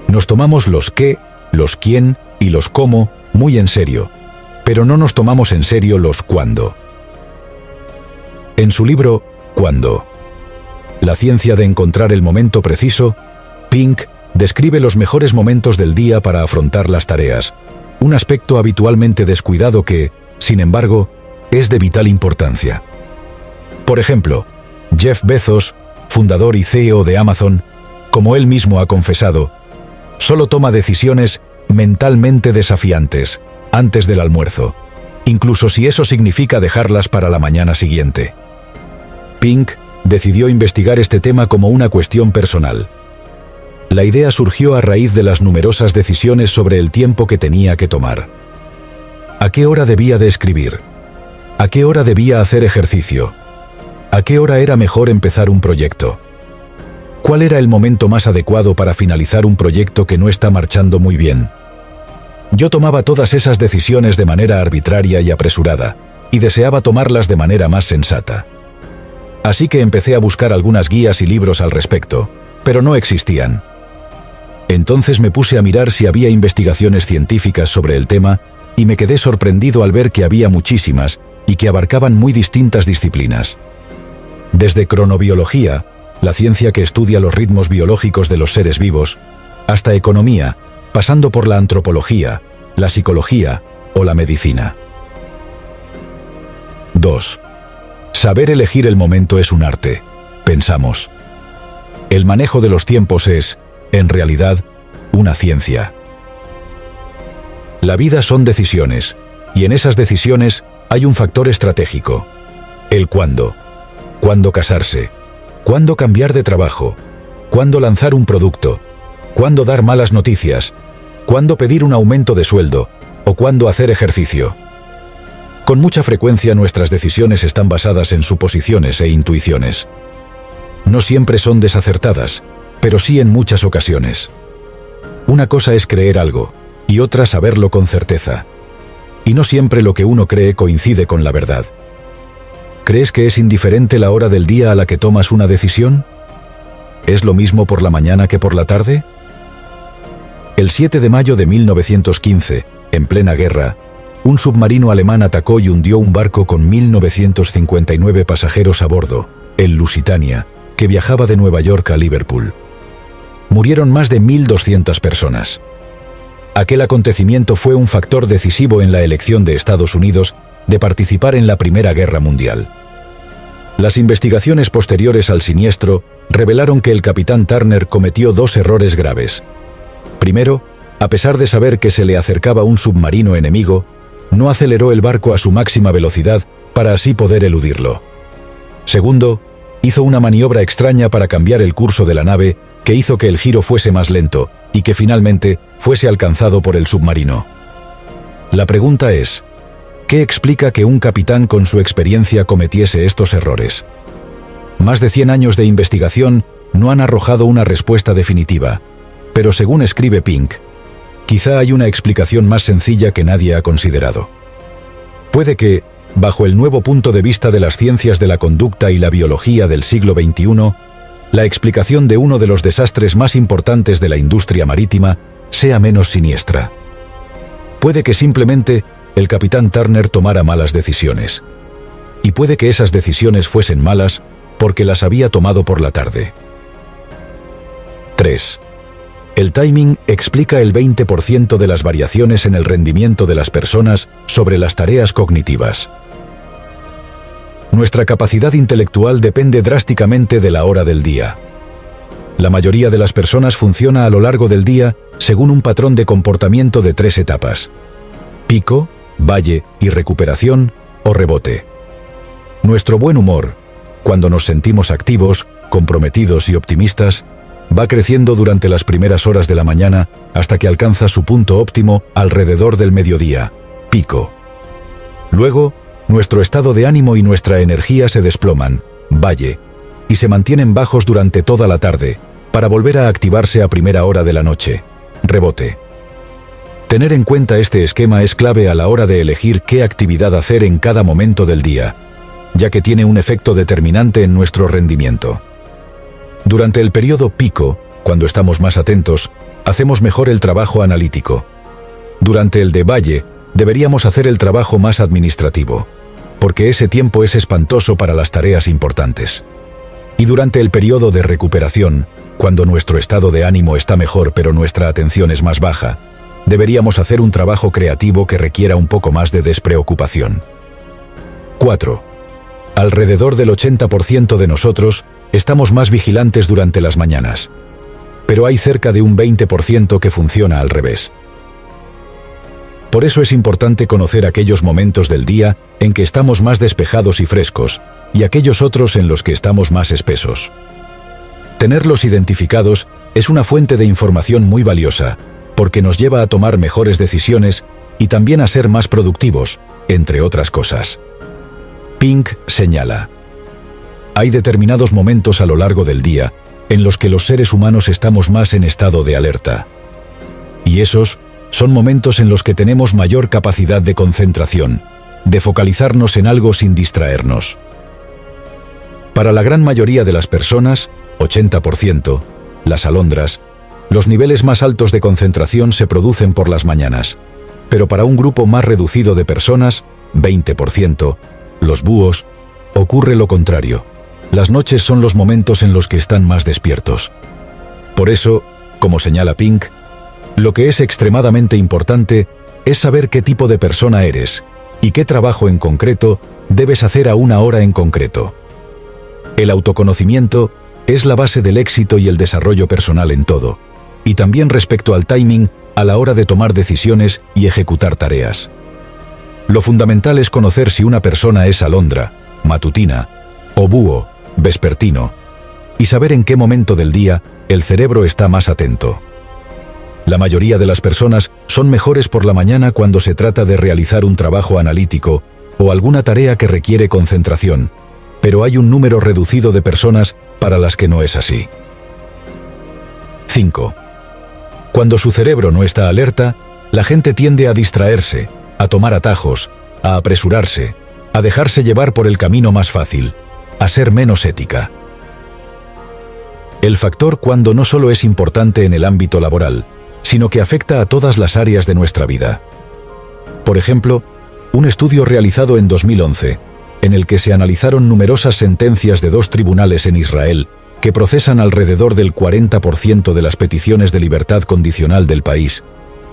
Nos tomamos los qué, los quién y los cómo muy en serio, pero no nos tomamos en serio los cuándo. En su libro, ¿Cuándo? La ciencia de encontrar el momento preciso, Pink describe los mejores momentos del día para afrontar las tareas, un aspecto habitualmente descuidado que, sin embargo, es de vital importancia. Por ejemplo, Jeff Bezos, fundador y CEO de Amazon, como él mismo ha confesado, solo toma decisiones mentalmente desafiantes antes del almuerzo, incluso si eso significa dejarlas para la mañana siguiente. Pink decidió investigar este tema como una cuestión personal. La idea surgió a raíz de las numerosas decisiones sobre el tiempo que tenía que tomar. ¿A qué hora debía de escribir? ¿A qué hora debía hacer ejercicio? ¿A qué hora era mejor empezar un proyecto? ¿Cuál era el momento más adecuado para finalizar un proyecto que no está marchando muy bien? Yo tomaba todas esas decisiones de manera arbitraria y apresurada, y deseaba tomarlas de manera más sensata. Así que empecé a buscar algunas guías y libros al respecto, pero no existían. Entonces me puse a mirar si había investigaciones científicas sobre el tema, y me quedé sorprendido al ver que había muchísimas, y que abarcaban muy distintas disciplinas. Desde cronobiología, la ciencia que estudia los ritmos biológicos de los seres vivos, hasta economía, pasando por la antropología, la psicología o la medicina. 2. Saber elegir el momento es un arte, pensamos. El manejo de los tiempos es, en realidad, una ciencia. La vida son decisiones, y en esas decisiones hay un factor estratégico: el cuándo. Cuándo casarse, cuándo cambiar de trabajo, cuándo lanzar un producto, cuándo dar malas noticias, cuándo pedir un aumento de sueldo o cuándo hacer ejercicio. Con mucha frecuencia nuestras decisiones están basadas en suposiciones e intuiciones. No siempre son desacertadas, pero sí en muchas ocasiones. Una cosa es creer algo, y otra saberlo con certeza. Y no siempre lo que uno cree coincide con la verdad. ¿Crees que es indiferente la hora del día a la que tomas una decisión? ¿Es lo mismo por la mañana que por la tarde? El 7 de mayo de 1915, en plena guerra, un submarino alemán atacó y hundió un barco con 1.959 pasajeros a bordo, el Lusitania, que viajaba de Nueva York a Liverpool. Murieron más de 1.200 personas. Aquel acontecimiento fue un factor decisivo en la elección de Estados Unidos de participar en la Primera Guerra Mundial. Las investigaciones posteriores al siniestro revelaron que el capitán Turner cometió dos errores graves. Primero, a pesar de saber que se le acercaba un submarino enemigo, no aceleró el barco a su máxima velocidad para así poder eludirlo. Segundo, hizo una maniobra extraña para cambiar el curso de la nave que hizo que el giro fuese más lento y que finalmente fuese alcanzado por el submarino. La pregunta es: ¿qué explica que un capitán con su experiencia cometiese estos errores? Más de 100 años de investigación no han arrojado una respuesta definitiva, pero según escribe Pink, quizá hay una explicación más sencilla que nadie ha considerado. Puede que, bajo el nuevo punto de vista de las ciencias de la conducta y la biología del siglo XXI, la explicación de uno de los desastres más importantes de la industria marítima sea menos siniestra. Puede que simplemente el capitán Turner tomara malas decisiones. Y puede que esas decisiones fuesen malas porque las había tomado por la tarde. 3. El timing explica el 20% de las variaciones en el rendimiento de las personas sobre las tareas cognitivas. Nuestra capacidad intelectual depende drásticamente de la hora del día. La mayoría de las personas funciona a lo largo del día según un patrón de comportamiento de 3 etapas: pico, valle y recuperación o rebote. Nuestro buen humor, cuando nos sentimos activos, comprometidos y optimistas, va creciendo durante las primeras horas de la mañana hasta que alcanza su punto óptimo alrededor del mediodía, pico. Luego, nuestro estado de ánimo y nuestra energía se desploman, valle, y se mantienen bajos durante toda la tarde, para volver a activarse a primera hora de la noche, rebote. Tener en cuenta este esquema es clave a la hora de elegir qué actividad hacer en cada momento del día, ya que tiene un efecto determinante en nuestro rendimiento. Durante el periodo pico, cuando estamos más atentos, hacemos mejor el trabajo analítico. Durante el de valle, deberíamos hacer el trabajo más administrativo, porque ese tiempo es espantoso para las tareas importantes. Y durante el periodo de recuperación, cuando nuestro estado de ánimo está mejor pero nuestra atención es más baja, deberíamos hacer un trabajo creativo que requiera un poco más de despreocupación. 4. Alrededor del 80% de nosotros estamos más vigilantes durante las mañanas, pero hay cerca de un 20% que funciona al revés. Por eso es importante conocer aquellos momentos del día en que estamos más despejados y frescos, y aquellos otros en los que estamos más espesos. Tenerlos identificados es una fuente de información muy valiosa, porque nos lleva a tomar mejores decisiones y también a ser más productivos, entre otras cosas. Pink señala: hay determinados momentos a lo largo del día en los que los seres humanos estamos más en estado de alerta. Y esos son momentos en los que tenemos mayor capacidad de concentración, de focalizarnos en algo sin distraernos. Para la gran mayoría de las personas, 80%, las alondras, los niveles más altos de concentración se producen por las mañanas, pero para un grupo más reducido de personas, 20%, los búhos, ocurre lo contrario. Las noches son los momentos en los que están más despiertos. Por eso, como señala Pink, lo que es extremadamente importante es saber qué tipo de persona eres y qué trabajo en concreto debes hacer a una hora en concreto. El autoconocimiento es la base del éxito y el desarrollo personal en todo, y también respecto al timing a la hora de tomar decisiones y ejecutar tareas. Lo fundamental es conocer si una persona es alondra, matutina, o búho, vespertino, y saber en qué momento del día el cerebro está más atento. La mayoría de las personas son mejores por la mañana cuando se trata de realizar un trabajo analítico o alguna tarea que requiere concentración, pero hay un número reducido de personas para las que no es así. 5. Cuando su cerebro no está alerta, la gente tiende a distraerse, a tomar atajos, a apresurarse, a dejarse llevar por el camino más fácil, a ser menos ética. El factor cuando no solo es importante en el ámbito laboral, sino que afecta a todas las áreas de nuestra vida. Por ejemplo, un estudio realizado en 2011, en el que se analizaron numerosas sentencias de 2 tribunales en Israel, que procesan alrededor del 40% de las peticiones de libertad condicional del país,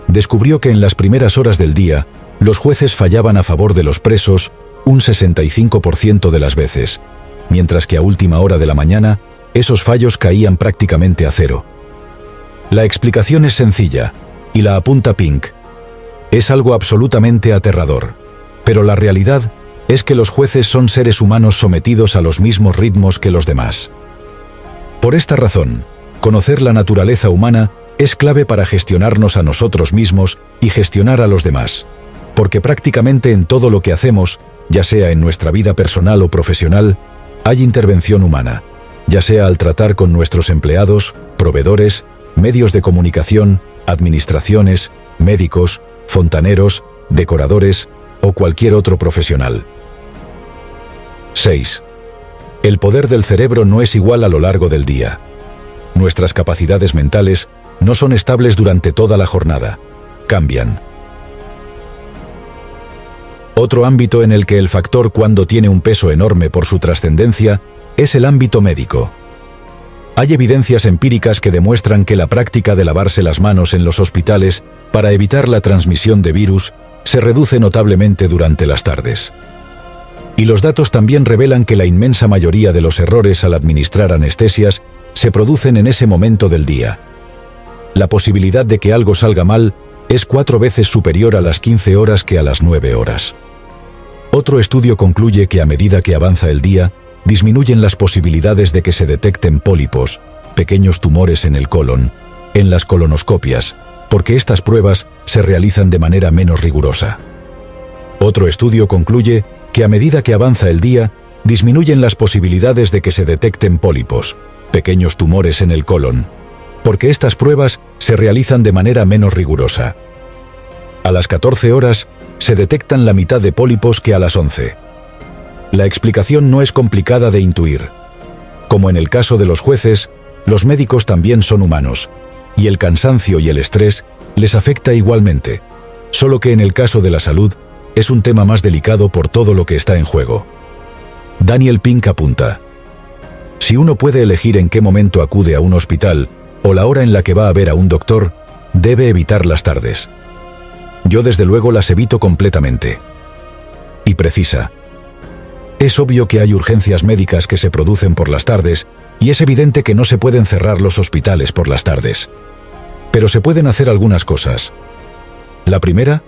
descubrió que en las primeras horas del día, los jueces fallaban a favor de los presos un 65% de las veces, mientras que a última hora de la mañana, esos fallos caían prácticamente a cero. La explicación es sencilla, y la apunta Pink. Es algo absolutamente aterrador, pero la realidad es que los jueces son seres humanos sometidos a los mismos ritmos que los demás. Por esta razón, conocer la naturaleza humana es clave para gestionarnos a nosotros mismos y gestionar a los demás, porque prácticamente en todo lo que hacemos, ya sea en nuestra vida personal o profesional, hay intervención humana, ya sea al tratar con nuestros empleados, proveedores, medios de comunicación, administraciones, médicos, fontaneros, decoradores o cualquier otro profesional. 6. El poder del cerebro no es igual a lo largo del día. Nuestras capacidades mentales no son estables durante toda la jornada, cambian. Otro ámbito en el que el factor cuando tiene un peso enorme por su trascendencia es el ámbito médico. Hay evidencias empíricas que demuestran que la práctica de lavarse las manos en los hospitales para evitar la transmisión de virus se reduce notablemente durante las tardes. Y los datos también revelan que la inmensa mayoría de los errores al administrar anestesias se producen en ese momento del día. La posibilidad de que algo salga mal es 4 veces superior a las 15 horas que a las 9 horas. Otro estudio concluye que a medida que avanza el día, disminuyen las posibilidades de que se detecten pólipos, pequeños tumores en el colon, en las colonoscopias, porque estas pruebas se realizan de manera menos rigurosa. Otro estudio concluye que a medida que avanza el día, disminuyen las posibilidades de que se detecten pólipos, pequeños tumores en el colon, porque estas pruebas se realizan de manera menos rigurosa. A las 14 horas, se detectan la mitad de pólipos que a las 11. La explicación no es complicada de intuir. Como en el caso de los jueces, los médicos también son humanos, y el cansancio y el estrés les afecta igualmente, solo que en el caso de la salud es un tema más delicado por todo lo que está en juego. Daniel Pink apunta: si uno puede elegir en qué momento acude a un hospital o la hora en la que va a ver a un doctor, debe evitar las tardes. Yo desde luego las evito completamente. Y precisa: es obvio que hay urgencias médicas que se producen por las tardes y es evidente que no se pueden cerrar los hospitales por las tardes. Pero se pueden hacer algunas cosas. La primera,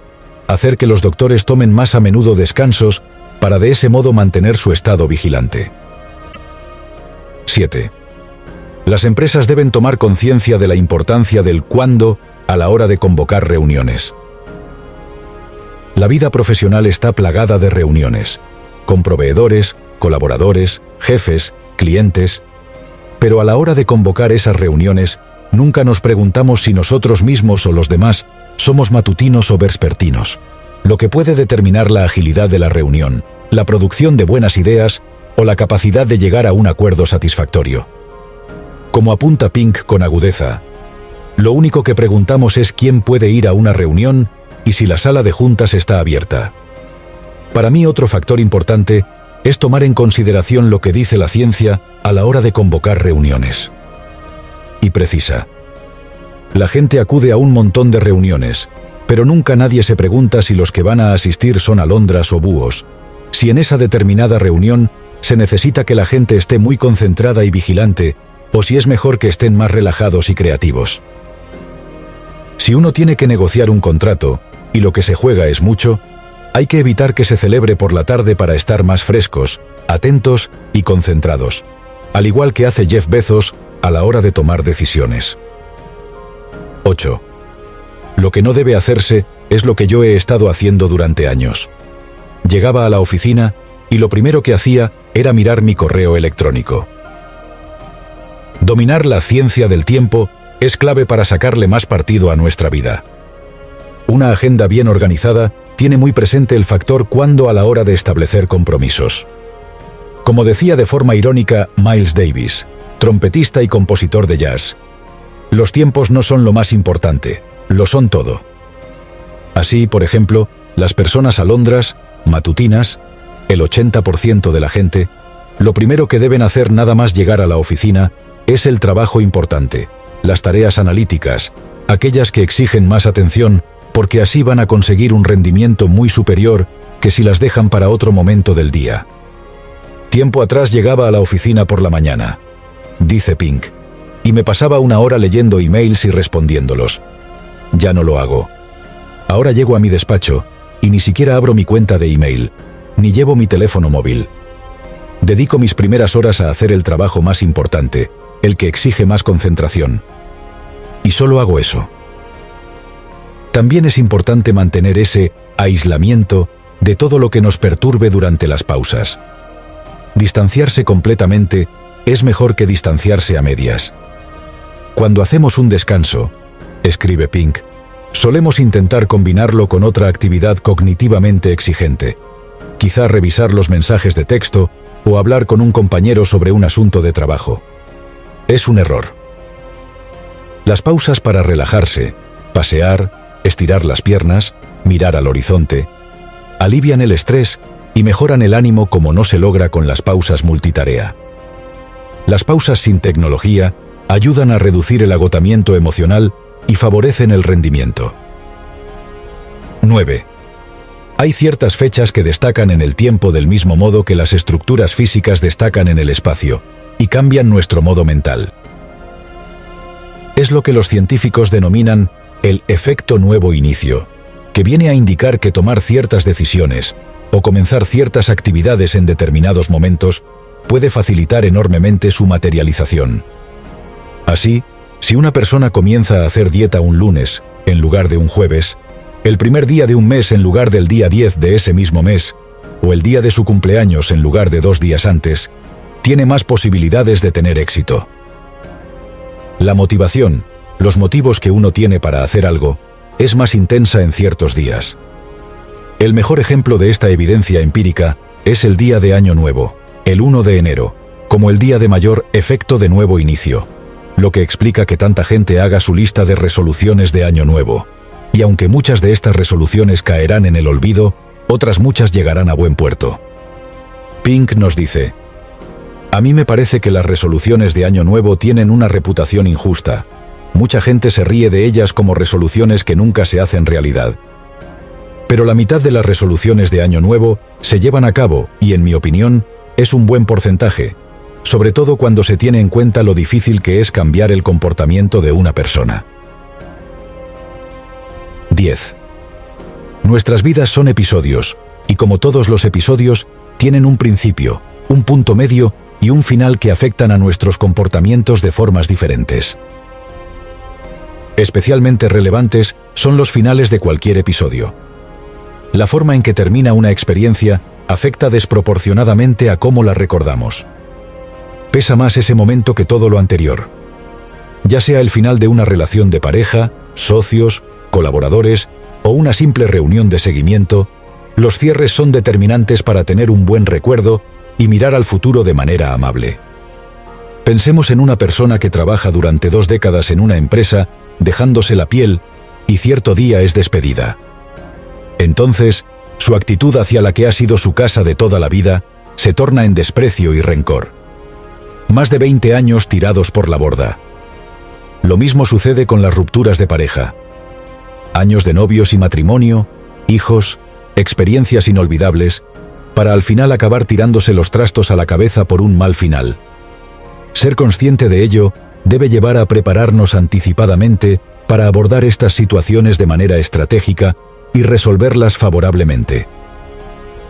hacer que los doctores tomen más a menudo descansos para de ese modo mantener su estado vigilante. 7. Las empresas deben tomar conciencia de la importancia del cuándo a la hora de convocar reuniones. La vida profesional está plagada de reuniones, con proveedores, colaboradores, jefes, clientes, pero a la hora de convocar esas reuniones, nunca nos preguntamos si nosotros mismos o los demás somos matutinos o vespertinos, lo que puede determinar la agilidad de la reunión, la producción de buenas ideas o la capacidad de llegar a un acuerdo satisfactorio. Como apunta Pink con agudeza, lo único que preguntamos es quién puede ir a una reunión y si la sala de juntas está abierta. Para mí otro factor importante es tomar en consideración lo que dice la ciencia a la hora de convocar reuniones. Y precisa: la gente acude a un montón de reuniones, pero nunca nadie se pregunta si los que van a asistir son alondras o búhos, si en esa determinada reunión se necesita que la gente esté muy concentrada y vigilante, o si es mejor que estén más relajados y creativos. Si uno tiene que negociar un contrato, y lo que se juega es mucho, hay que evitar que se celebre por la tarde para estar más frescos, atentos y concentrados, al igual que hace Jeff Bezos a la hora de tomar decisiones. 8. Lo que no debe hacerse es lo que yo he estado haciendo durante años. Llegaba a la oficina y lo primero que hacía era mirar mi correo electrónico. Dominar la ciencia del tiempo es clave para sacarle más partido a nuestra vida. Una agenda bien organizada tiene muy presente el factor cuándo a la hora de establecer compromisos. Como decía de forma irónica Miles Davis, trompetista y compositor de jazz, los tiempos no son lo más importante, lo son todo. Así, por ejemplo, las personas alondras, matutinas, el 80% de la gente, lo primero que deben hacer nada más llegar a la oficina es el trabajo importante, las tareas analíticas, aquellas que exigen más atención, porque así van a conseguir un rendimiento muy superior que si las dejan para otro momento del día. Tiempo atrás llegaba a la oficina por la mañana, dice Pink, y me pasaba una hora leyendo emails y respondiéndolos. Ya no lo hago. Ahora llego a mi despacho y ni siquiera abro mi cuenta de email, ni llevo mi teléfono móvil. Dedico mis primeras horas a hacer el trabajo más importante, el que exige más concentración. Y solo hago eso. También es importante mantener ese aislamiento de todo lo que nos perturbe durante las pausas. Distanciarse completamente es mejor que distanciarse a medias. Cuando hacemos un descanso, escribe Pink, solemos intentar combinarlo con otra actividad cognitivamente exigente, quizá revisar los mensajes de texto o hablar con un compañero sobre un asunto de trabajo. Es un error. Las pausas para relajarse, pasear, estirar las piernas, mirar al horizonte, alivian el estrés y mejoran el ánimo como no se logra con las pausas multitarea. Las pausas sin tecnología ayudan a reducir el agotamiento emocional y favorecen el rendimiento. 9. Hay ciertas fechas que destacan en el tiempo del mismo modo que las estructuras físicas destacan en el espacio, y cambian nuestro modo mental. Es lo que los científicos denominan el efecto nuevo inicio, que viene a indicar que tomar ciertas decisiones o comenzar ciertas actividades en determinados momentos puede facilitar enormemente su materialización. Así, si una persona comienza a hacer dieta un lunes en lugar de un jueves, el primer día de un mes en lugar del día 10 de ese mismo mes, o el día de su cumpleaños en lugar de 2 días antes, tiene más posibilidades de tener éxito. La motivación, los motivos que uno tiene para hacer algo, es más intensa en ciertos días. El mejor ejemplo de esta evidencia empírica es el día de Año Nuevo, el 1 de enero, como el día de mayor efecto de nuevo inicio, lo que explica que tanta gente haga su lista de resoluciones de Año Nuevo. Y aunque muchas de estas resoluciones caerán en el olvido, otras muchas llegarán a buen puerto. Pink nos dice: a mí me parece que las resoluciones de Año Nuevo tienen una reputación injusta. Mucha gente se ríe de ellas como resoluciones que nunca se hacen realidad. Pero la mitad de las resoluciones de Año Nuevo se llevan a cabo y, en mi opinión, es un buen porcentaje, sobre todo cuando se tiene en cuenta lo difícil que es cambiar el comportamiento de una persona. 10. Nuestras vidas son episodios, y como todos los episodios, tienen un principio, un punto medio y un final que afectan a nuestros comportamientos de formas diferentes. Especialmente relevantes son los finales de cualquier episodio. La forma en que termina una experiencia afecta desproporcionadamente a cómo la recordamos. Pesa más ese momento que todo lo anterior. Ya sea el final de una relación de pareja, socios, colaboradores o una simple reunión de seguimiento, los cierres son determinantes para tener un buen recuerdo y mirar al futuro de manera amable. Pensemos en una persona que trabaja durante 2 décadas en una empresa, dejándose la piel, y cierto día es despedida. Entonces, su actitud hacia la que ha sido su casa de toda la vida se torna en desprecio y rencor. Más de 20 años tirados por la borda. Lo mismo sucede con las rupturas de pareja. Años de novios y matrimonio, hijos, experiencias inolvidables, para al final acabar tirándose los trastos a la cabeza por un mal final. Ser consciente de ello debe llevar a prepararnos anticipadamente para abordar estas situaciones de manera estratégica y resolverlas favorablemente.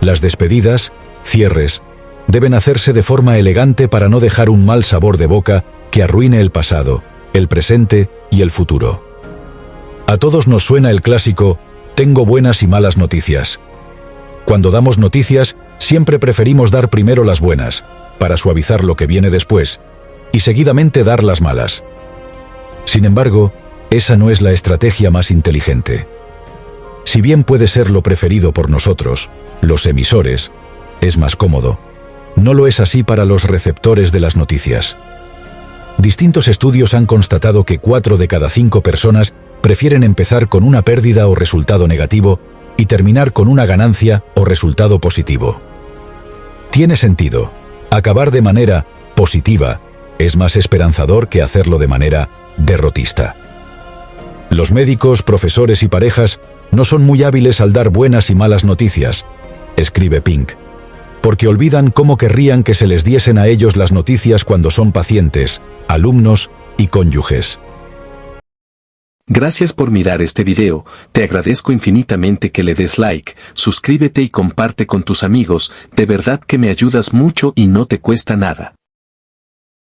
Las despedidas, cierres, deben hacerse de forma elegante para no dejar un mal sabor de boca que arruine el pasado, el presente y el futuro. A todos nos suena el clásico: tengo buenas y malas noticias. Cuando damos noticias, siempre preferimos dar primero las buenas, para suavizar lo que viene después, y seguidamente dar las malas. Sin embargo, esa no es la estrategia más inteligente. Si bien puede ser lo preferido por nosotros, los emisores, es más cómodo, no lo es así para los receptores de las noticias. Distintos estudios han constatado que 4 de cada 5 personas prefieren empezar con una pérdida o resultado negativo y terminar con una ganancia o resultado positivo. Tiene sentido. Acabar de manera positiva es más esperanzador que hacerlo de manera derrotista. Los médicos, profesores y parejas no son muy hábiles al dar buenas y malas noticias, escribe Pink, porque olvidan cómo querrían que se les diesen a ellos las noticias cuando son pacientes, alumnos y cónyuges. Gracias por mirar este video, te agradezco infinitamente que le des like, suscríbete y comparte con tus amigos, de verdad que me ayudas mucho y no te cuesta nada.